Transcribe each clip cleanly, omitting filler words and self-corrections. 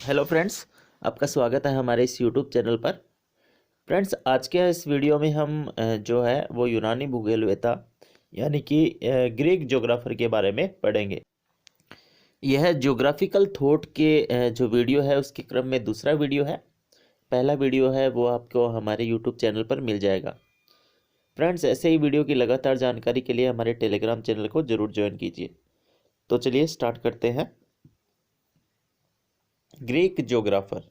Hello friends, आपका स्वागत है हमारे इस यूट्यूब चैनल पर। फ्रेंड्स, आज के इस वीडियो में हम जो है वो यूनानी भूगोलवेत्ता यानी कि ग्रीक ज्योग्राफर के बारे में पढ़ेंगे। यह ज्योग्राफिकल थॉट के जो वीडियो है उसके क्रम में दूसरा वीडियो है। पहला वीडियो है वो आपको हमारे यूट्यूब चैनल पर मिल जाएगा। फ्रेंड्स, ऐसे ही वीडियो की लगातार जानकारी के लिए हमारे टेलीग्राम चैनल को जरूर ज्वाइन कीजिए। तो चलिए स्टार्ट करते हैं। Greek geographer.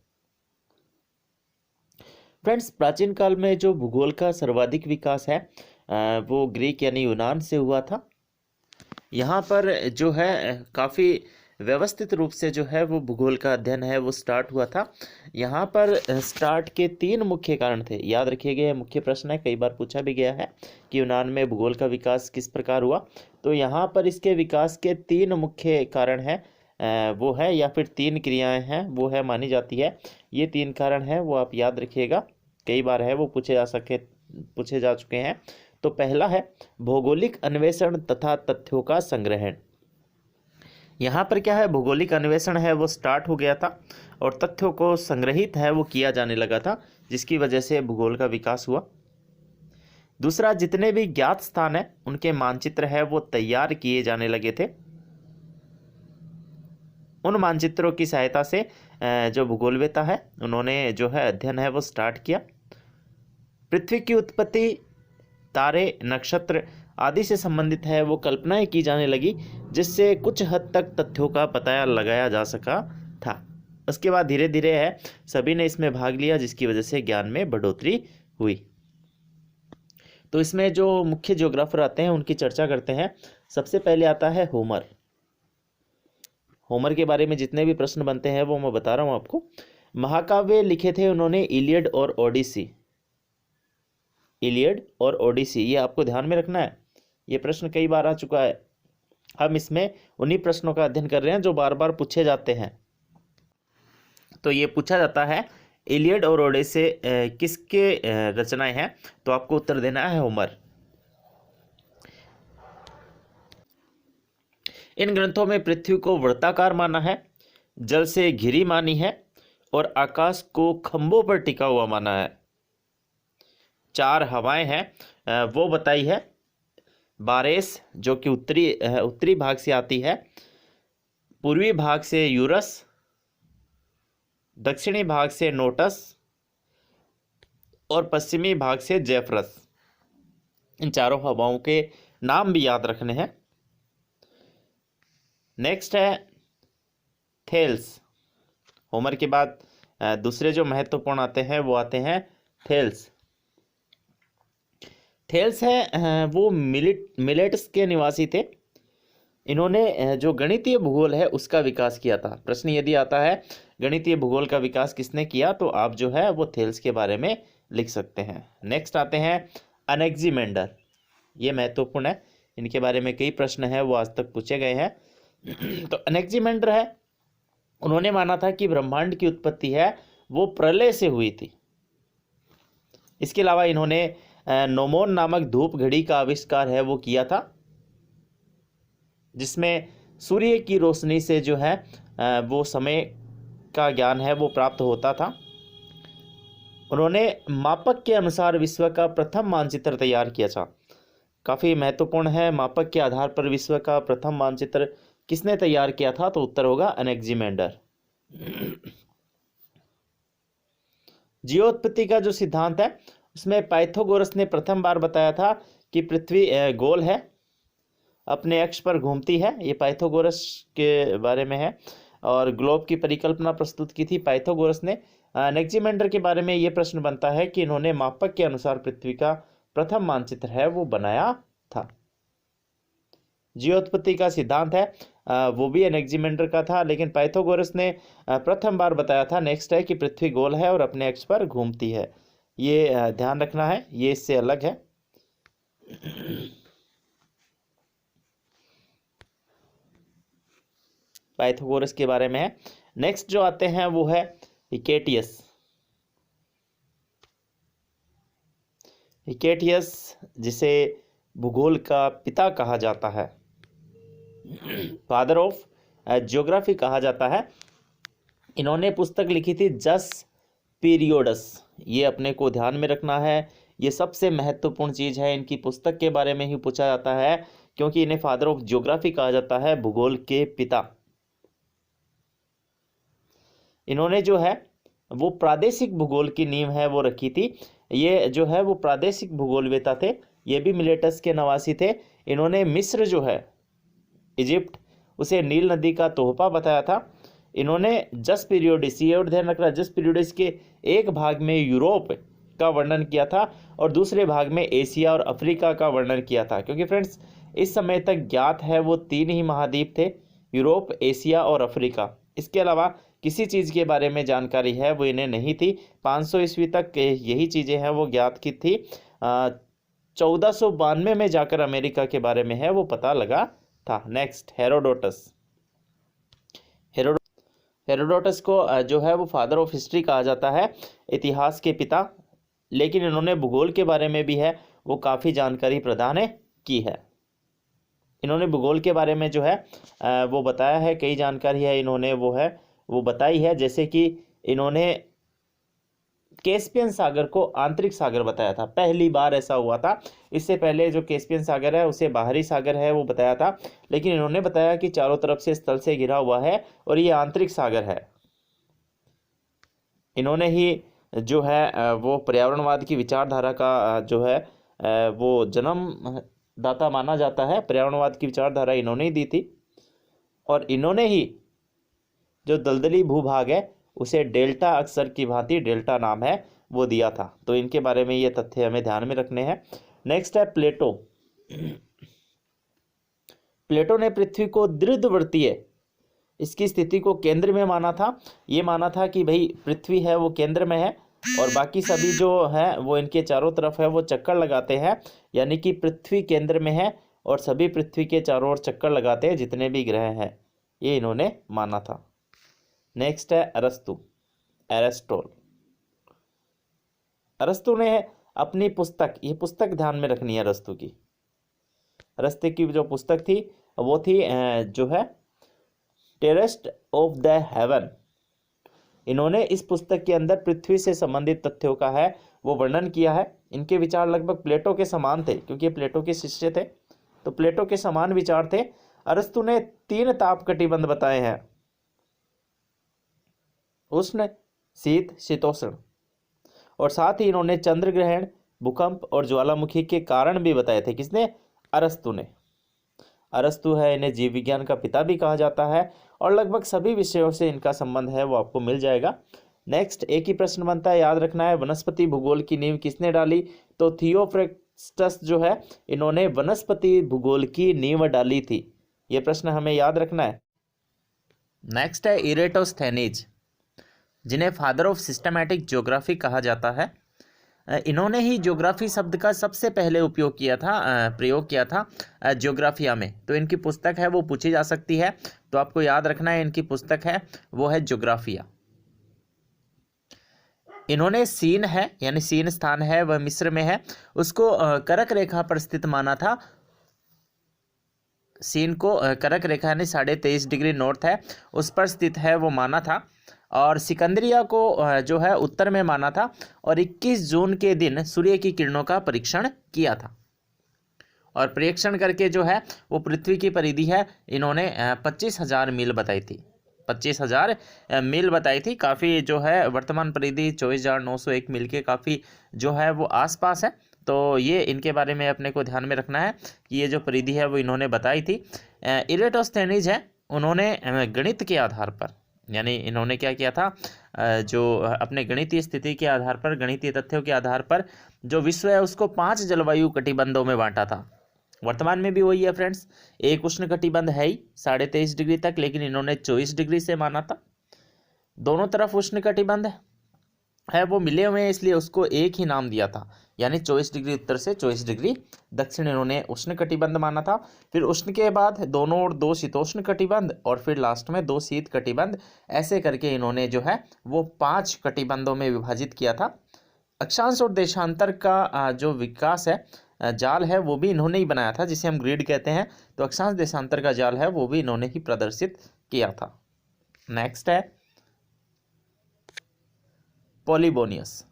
फ्रेंड्स, प्राचीन काल में जो भूगोल का सर्वाधिक विकास है वो ग्रीक यानी यूनान से हुआ था। यहाँ पर जो है काफ़ी व्यवस्थित रूप से जो है वो भूगोल का अध्ययन है वो स्टार्ट हुआ था। यहाँ पर स्टार्ट के तीन मुख्य कारण थे। याद रखिएगा, यह मुख्य प्रश्न है, कई बार पूछा भी गया है कि यूनान में भूगोल का विकास किस प्रकार हुआ। तो यहाँ पर इसके विकास के तीन मुख्य कारण हैं, वो है या फिर तीन क्रियाएं हैं वो है मानी जाती है। ये तीन कारण हैं वो आप याद रखिएगा, कई बार है वो पूछे जा चुके हैं। तो पहला है भौगोलिक अन्वेषण तथा तथ्यों का संग्रहण। यहाँ पर क्या है, भौगोलिक अन्वेषण है वो स्टार्ट हो गया था और तथ्यों को संग्रहित है वो किया जाने लगा था, जिसकी वजह से भूगोल का विकास हुआ। दूसरा, जितने भी ज्ञात स्थान है उनके मानचित्र है वो तैयार किए जाने लगे थे। उन मानचित्रों की सहायता से जो भूगोलवेत्ता है उन्होंने जो है अध्ययन है वो स्टार्ट किया। पृथ्वी की उत्पत्ति, तारे, नक्षत्र आदि से संबंधित है वो कल्पनाएं की जाने लगी, जिससे कुछ हद तक तथ्यों का पता लगाया जा सका था। उसके बाद धीरे धीरे है सभी ने इसमें भाग लिया, जिसकी वजह से ज्ञान में बढ़ोतरी हुई। तो इसमें जो मुख्य ज्योग्राफर आते हैं उनकी चर्चा करते हैं। सबसे पहले आता है होमर। होमर के बारे में जितने भी प्रश्न बनते हैं वो मैं बता रहा हूँ आपको। महाकाव्य लिखे थे उन्होंने इलियड और ओडिसी। इलियड और ओडिसी, ये आपको ध्यान में रखना है, ये प्रश्न कई बार आ चुका है। हम इसमें उन्हीं प्रश्नों का अध्ययन कर रहे हैं जो बार बार पूछे जाते हैं। तो ये पूछा जाता है इलियड और ओडिसी किसके रचनाएं हैं, तो आपको उत्तर देना है होमर। इन ग्रंथों में पृथ्वी को वृत्ताकार माना है, जल से घिरी मानी है और आकाश को खंभों पर टिका हुआ माना है। चार हवाएं हैं वो बताई है। बारेस जो कि उत्तरी भाग से आती है, पूर्वी भाग से यूरस, दक्षिणी भाग से नोटस और पश्चिमी भाग से जेफरस। इन चारों हवाओं के नाम भी याद रखने हैं। नेक्स्ट है थेल्स। होमर के बाद दूसरे जो महत्वपूर्ण आते हैं वो आते हैं थेल्स। थेल्स है वो मिलेट्स के निवासी थे। इन्होंने जो गणितीय भूगोल है उसका विकास किया था। प्रश्न यदि आता है गणितीय भूगोल का विकास किसने किया, तो आप जो है वो थेल्स के बारे में लिख सकते हैं। नेक्स्ट आते हैं अनेक्जिमेंडर। ये महत्वपूर्ण है, इनके बारे में कई प्रश्न हैं वो आज तक पूछे गए हैं। तो अनेक्जिमेंडर है, उन्होंने माना था कि ब्रह्मांड की उत्पत्ति है वो प्रलय से हुई थी। इसके अलावा इन्होंने नोमोन नामक धूप घड़ी का आविष्कार है वो किया था, जिसमें सूर्य की रोशनी से जो है वो समय का ज्ञान है वो प्राप्त होता था। उन्होंने मापक के अनुसार विश्व का प्रथम मानचित्र तैयार किया था। काफ़ी महत्वपूर्ण है, मापक के आधार पर विश्व का प्रथम मानचित्र किसने तैयार किया था, तो उत्तर होगा अनेक्जिमेंडर। जियोत्पत्ति का जो सिद्धांत है उसमें पाइथागोरस ने प्रथम बार बताया था कि पृथ्वी गोल है, अपने अक्ष पर घूमती है। ये पाइथागोरस के बारे में है। और ग्लोब की परिकल्पना प्रस्तुत की थी पाइथागोरस ने। अनेक्जिमेंडर के बारे में ये प्रश्न बनता है कि इन्होंने मापक के अनुसार पृथ्वी का प्रथम मानचित्र है वो बनाया था। जियोत्पत्ति का सिद्धांत है वो भी अनेक्जिमेंडर का था, लेकिन पाइथागोरस ने प्रथम बार बताया था। नेक्स्ट है कि पृथ्वी गोल है और अपने अक्ष पर घूमती है। ये ध्यान रखना है, ये इससे अलग है। पाइथागोरस के बारे में है। नेक्स्ट जो आते हैं वो है हिकेटियस। हिकेटियस जिसे भूगोल का पिता कहा जाता है, फादर ऑफ ज्योग्राफी कहा जाता है। इन्होंने पुस्तक लिखी थी जस पीरियोडस। ये अपने को ध्यान में रखना है, ये सबसे महत्वपूर्ण चीज है। इनकी पुस्तक के बारे में ही पूछा जाता है, क्योंकि इन्हें फादर ऑफ ज्योग्राफी कहा जाता है, भूगोल के पिता। इन्होंने जो है वो प्रादेशिक भूगोल की नींव है वो रखी थी। ये जो है वो प्रादेशिक भूगोलवेता थे। ये भी मिलेटस के नवासी थे। इन्होंने मिस्र जो है, इजिप्ट, उसे नील नदी का तोहफा बताया था। इन्होंने जस पीरियोडिस, ये और ध्यान रखना, जस पीरियोडिस के एक भाग में यूरोप का वर्णन किया था और दूसरे भाग में एशिया और अफ्रीका का वर्णन किया था। क्योंकि फ्रेंड्स इस समय तक ज्ञात है वो तीन ही महाद्वीप थे, यूरोप, एशिया और अफ्रीका। इसके अलावा किसी चीज़ के बारे में जानकारी है वो इन्हें नहीं थी। 500 ईस्वी तक यही चीज़ें हैं वो ज्ञात की थी। 1492 में जाकर अमेरिका के बारे में है वो पता लगा था। Next, Herodotus. हेरोडोटस को जो है वो फादर ऑफ हिस्ट्री कहा जाता है, इतिहास के पिता। लेकिन इन्होंने भूगोल के बारे में भी है वो काफ़ी जानकारी प्रदान की है। इन्होंने भूगोल के बारे में जो है वो बताया है, कई जानकारी है इन्होंने वो बताई है। जैसे कि इन्होंने कैस्पियन सागर को आंतरिक सागर बताया था, पहली बार ऐसा हुआ था। इससे पहले जो कैस्पियन सागर है उसे बाहरी सागर है वो बताया था, लेकिन इन्होंने बताया कि चारों तरफ से स्थल से घिरा हुआ है और ये आंतरिक सागर है। इन्होंने ही जो है वो पर्यावरणवाद की विचारधारा का जो है वो जन्म दाता माना जाता है। पर्यावरणवाद की विचारधारा इन्होंने ही दी थी और इन्होंने ही जो दलदली भूभाग है उसे डेल्टा अक्षर की भांति डेल्टा नाम है वो दिया था। तो इनके बारे में ये तथ्य हमें ध्यान में रखने हैं। नेक्स्ट है प्लेटो। प्लेटो ने पृथ्वी को दीर्घवृत्तीय, इसकी स्थिति को केंद्र में माना था। ये माना था कि भाई पृथ्वी है वो केंद्र में है और बाकी सभी जो है वो इनके चारों तरफ है वो चक्कर लगाते हैं, यानी कि पृथ्वी केंद्र में है और सभी पृथ्वी के चारों ओर चक्कर लगाते हैं जितने भी ग्रह हैं, ये इन्होंने माना था। नेक्स्ट है अरस्तु, एरिस्टोटल। अरस्तु ने अपनी पुस्तक, ये पुस्तक ध्यान में रखनी है अरस्तु की। अरस्तु की जो पुस्तक थी वो थी जो है टेरेस्ट ऑफ द हेवन। इन्होंने इस पुस्तक के अंदर पृथ्वी से संबंधित तथ्यों का है वो वर्णन किया है। इनके विचार लगभग प्लेटो के समान थे, क्योंकि प्लेटो के शिष्य थे, तो प्लेटो के समान विचार थे। अरस्तु ने 3 ताप कटिबंध बताए हैं, उष्ण, शीत, शीतोष्ण। और साथ ही इन्होंने चंद्र ग्रहण, भूकंप और ज्वालामुखी के कारण भी बताए थे। किसने? अरस्तु ने। अरस्तु है, इन्हें जीव विज्ञान का पिता भी कहा जाता है और लगभग सभी विषयों से इनका संबंध है वो आपको मिल जाएगा। नेक्स्ट, एक ही प्रश्न बनता है, याद रखना है, वनस्पति भूगोल की नींव किसने डाली? तो थियोफ्रेस्टस जो है इन्होंने वनस्पति भूगोल की नींव डाली थी। ये प्रश्न हमें याद रखना है। नेक्स्ट है इरेटोस्थेनीज, जिन्हें फादर ऑफ सिस्टमैटिक ज्योग्राफी कहा जाता है। इन्होंने ही ज्योग्राफी शब्द का सबसे पहले प्रयोग किया था ज्योग्राफिया में। तो इनकी पुस्तक है वो पूछी जा सकती है, तो आपको याद रखना है इनकी पुस्तक है वो है ज्योग्राफिया। इन्होंने सीन है, यानी सीन स्थान है वह मिस्र में है, उसको कर्क रेखा पर स्थित माना था। सीन को कर्क रेखा यानी 23.5 डिग्री नॉर्थ है उस पर स्थित है वो माना था। और सिकंदरिया को जो है उत्तर में माना था और 21 जून के दिन सूर्य की किरणों का परीक्षण किया था। और परीक्षण करके जो है वो पृथ्वी की परिधि है इन्होंने 25,000 मील बताई थी। 25,000 मील बताई थी। काफ़ी जो है वर्तमान परिधि 24,901 मील के काफ़ी जो है वो आसपास है। तो ये इनके बारे में अपने को ध्यान में रखना है कि ये जो परिधि है वो इन्होंने बताई थी। इरेटोस्थेनीज है, उन्होंने गणित के आधार पर, यानी इन्होंने क्या किया था, जो अपने गणितीय स्थिति के आधार पर, गणितीय तथ्यों के आधार पर जो विश्व है उसको 5 जलवायु कटिबंधों में बांटा था। वर्तमान में भी वही है फ्रेंड्स, एक उष्ण कटिबंध है ही 23.5 डिग्री तक, लेकिन इन्होंने 24 डिग्री से माना था। दोनों तरफ उष्ण कटिबंध है वो मिले हुए हैं, इसलिए उसको एक ही नाम दिया था, यानी 24 डिग्री उत्तर से 24 डिग्री दक्षिण इन्होंने उष्ण कटिबंध माना था। फिर उष्ण के बाद दोनों ओर 2 शीतोष्ण कटिबंध और फिर लास्ट में 2 शीत कटिबंध, ऐसे करके इन्होंने जो है वो 5 कटिबंधों में विभाजित किया था। अक्षांश और देशांतर का जो विकास है, जाल है, वो भी इन्होंने ही बनाया था, जिसे हम ग्रिड कहते हैं। तो अक्षांश देशांतर का जाल है वो भी इन्होंने ही प्रदर्शित किया था। नेक्स्ट है पॉलीबोनियस,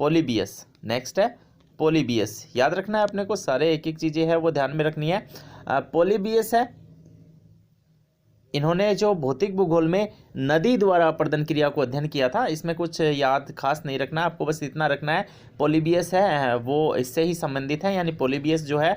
पोलिबियस। नेक्स्ट है पोलिबियस। याद रखना है अपने को, सारे एक एक चीज़ें हैं वो ध्यान में रखनी है। पोलिबियस है, इन्होंने जो भौतिक भूगोल में नदी द्वारा अपरदन क्रिया को अध्ययन किया था, इसमें कुछ याद खास नहीं रखना है आपको, बस इतना रखना है पोलिबियस है वो इससे ही संबंधित है, यानी पोलिबियस जो है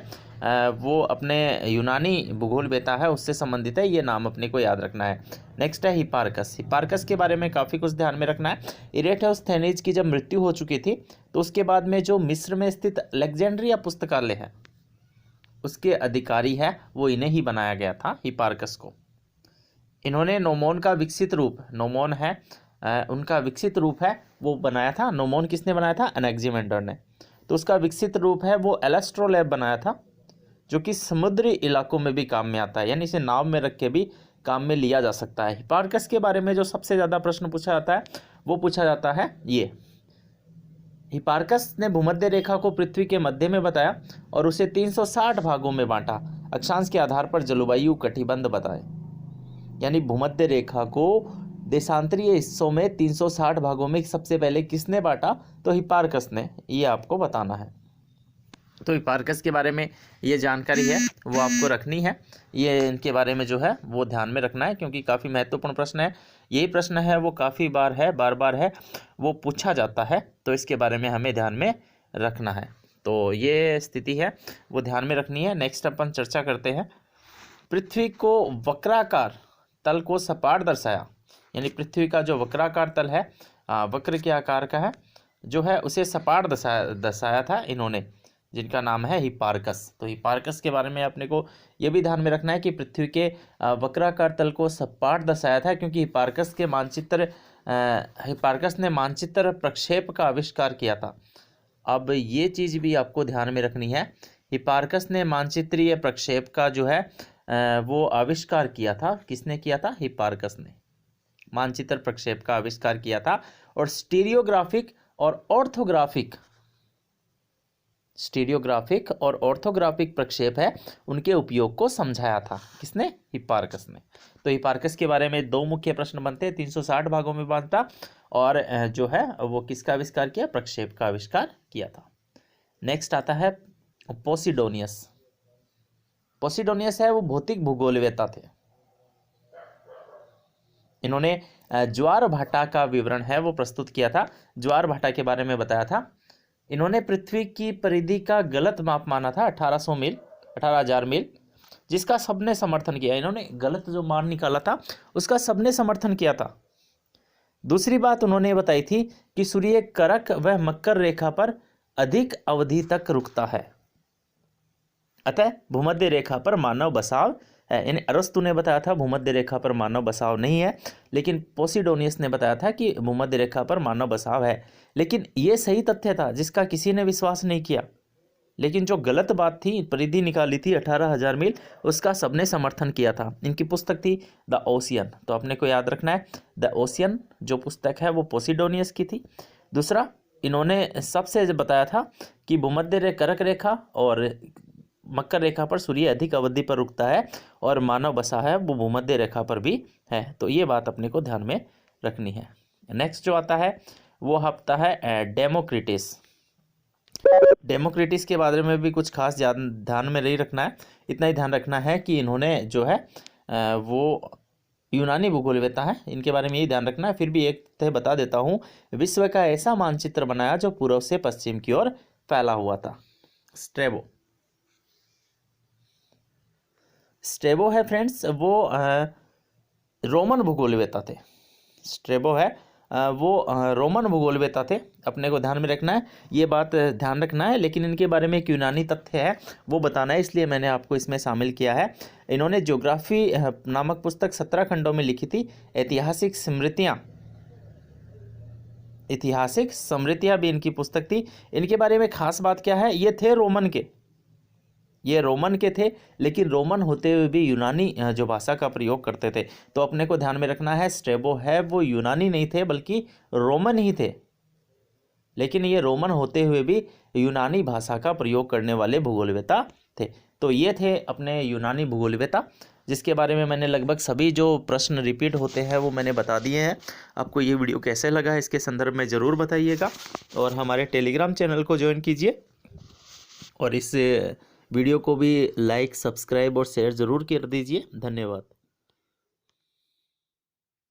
वो अपने यूनानी भूगोलवेता है उससे संबंधित है, ये नाम अपने को याद रखना है। नेक्स्ट है हिपार्कस। हिपार्कस के बारे में काफ़ी कुछ ध्यान में रखना है। इरेटोस्थेनीज की जब मृत्यु हो चुकी थी तो उसके बाद में जो मिस्र में स्थित अलेक्जेंड्रिया पुस्तकालय है उसके अधिकारी है वो इन्हें ही बनाया गया था, हिपार्कस को। इन्होंने नोमोन का विकसित रूप, नोमोन है उनका विकसित रूप है वो बनाया था। नोमोन किसने बनाया था? एनेक्सिमेंडर ने। तो उसका विकसित रूप है वो एलेस्ट्रोलैब बनाया था, जो कि समुद्री इलाकों में भी काम में आता है, यानी इसे नाव में रख के भी काम में लिया जा सकता है। हिपार्कस के बारे में जो सबसे ज़्यादा प्रश्न पूछा जाता है वो पूछा जाता है ये, हिपार्कस ने भूमध्य रेखा को पृथ्वी के मध्य में बताया और उसे 360 भागों में बांटा, अक्षांश के आधार पर जलवायु कटिबंध बताए। यानी भूमध्य रेखा को देशांतरीय हिस्सों में 360 भागों में सबसे पहले किसने बांटा? तो हिपार्कस ने, ये आपको बताना है। तो हिपार्कस के बारे में ये जानकारी है वो आपको रखनी है, ये इनके बारे में जो है वो ध्यान में रखना है, क्योंकि काफ़ी महत्वपूर्ण प्रश्न है। यही प्रश्न है वो काफ़ी बार है, बार बार है वो पूछा जाता है, तो इसके बारे में हमें ध्यान में रखना है। तो ये स्थिति है वो ध्यान में रखनी है। नेक्स्ट अपन चर्चा करते हैं, पृथ्वी को वक्राकार तल को सपाट दर्शाया, यानी पृथ्वी का जो वक्राकार तल है, वक्र के आकार का है जो है, उसे सपाट दर्शाया था इन्होंने, जिनका नाम है हिपार्कस। तो हिपार्कस के बारे में अपने को ये भी ध्यान में रखना है कि पृथ्वी के वक्राकार तल को सपाट दर्शाया था, क्योंकि हिपार्कस ने मानचित्र प्रक्षेप का आविष्कार किया था। अब ये चीज़ भी आपको ध्यान में रखनी है, हिपार्कस ने मानचित्रीय प्रक्षेप का जो है वो आविष्कार किया था। किसने किया था? हिपार्कस ने मानचित्र प्रक्षेप का आविष्कार किया था। और स्टीरियोग्राफिक और ऑर्थोग्राफिक प्रक्षेप है उनके उपयोग को समझाया था। किसने? हिपार्कस ने। तो हिपार्कस के बारे में दो मुख्य प्रश्न बनते हैं, 360 भागों में बांटा और जो है वो किसका आविष्कार किया? प्रक्षेप का आविष्कार किया था। नेक्स्ट आता है पोसिडोनियस। पोसिडोनियस है वो भौतिक भूगोलवेता थे। इन्होंने ज्वार भाटा का विवरण है वो प्रस्तुत किया था, ज्वार भाटा के बारे में बताया था। इन्होंने पृथ्वी की परिधि का गलत माप माना था 18,000 मील, जिसका सबने समर्थन किया। इन्होंने गलत जो मान निकाला था उसका सबने समर्थन किया था। दूसरी बात उन्होंने बताई थी कि सूर्य कर्क व मकर रेखा पर अधिक अवधि तक रुकता है, अतः भूमध्य रेखा पर मानव बसाव है। यानी अरस्तु ने बताया था भूमध्य रेखा पर मानव बसाव नहीं है, लेकिन पोसिडोनियस ने बताया था कि भूमध्य रेखा पर मानव बसाव है। लेकिन ये सही तथ्य था जिसका किसी ने विश्वास नहीं किया, लेकिन जो गलत बात थी, परिधि निकाली थी 18,000 मील, उसका सबने समर्थन किया था। इनकी पुस्तक थी द ओशियन। तो अपने को याद रखना है द ओशियन जो पुस्तक है वो पोसिडोनियस की थी। दूसरा, इन्होंने सबसे बताया था कि भूमध्य कर्क रेखा और मकर रेखा पर सूर्य अधिक अवधि पर रुकता है और मानव बसा है वो भूमध्य रेखा पर भी है। तो ये बात अपने को ध्यान में रखनी है। नेक्स्ट जो आता है वो आता है डेमोक्रिटिस। डेमोक्रिटिस के बारे में भी कुछ खास ध्यान में नहीं रखना है, इतना ही ध्यान रखना है कि इन्होंने जो है वो यूनानी भूगोलवेता है, इनके बारे में यही ध्यान रखना है। फिर भी एक तय बता देता हूँ, विश्व का ऐसा मानचित्र बनाया जो पूर्व से पश्चिम की ओर फैला हुआ था। स्ट्रेबो है फ्रेंड्स वो रोमन भूगोलवेता थे। स्ट्रेबो है वो रोमन भूगोलवेता थे, अपने को ध्यान में रखना है, ये बात ध्यान रखना है। लेकिन इनके बारे में एक यूनानी तथ्य है वो बताना है, इसलिए मैंने आपको इसमें शामिल किया है। इन्होंने ज्योग्राफी नामक पुस्तक 17 खंडों में लिखी थी। ऐतिहासिक स्मृतियाँ भी इनकी पुस्तक थी। इनके बारे में खास बात क्या है, ये रोमन के थे, लेकिन रोमन होते हुए भी यूनानी जो भाषा का प्रयोग करते थे। तो अपने को ध्यान में रखना है, स्ट्रेबो है वो यूनानी नहीं थे बल्कि रोमन ही थे, लेकिन ये रोमन होते हुए भी यूनानी भाषा का प्रयोग करने वाले भूगोलवेता थे। तो ये थे अपने यूनानी भूगोलवेता जिसके बारे में मैंने लगभग सभी जो प्रश्न रिपीट होते हैं वो मैंने बता दिए हैं। आपको ये वीडियो कैसे लगा है इसके संदर्भ में ज़रूर बताइएगा, और हमारे टेलीग्राम चैनल को ज्वाइन कीजिए, और इस वीडियो को भी लाइक, सब्सक्राइब और शेयर ज़रूर कर दीजिए। धन्यवाद।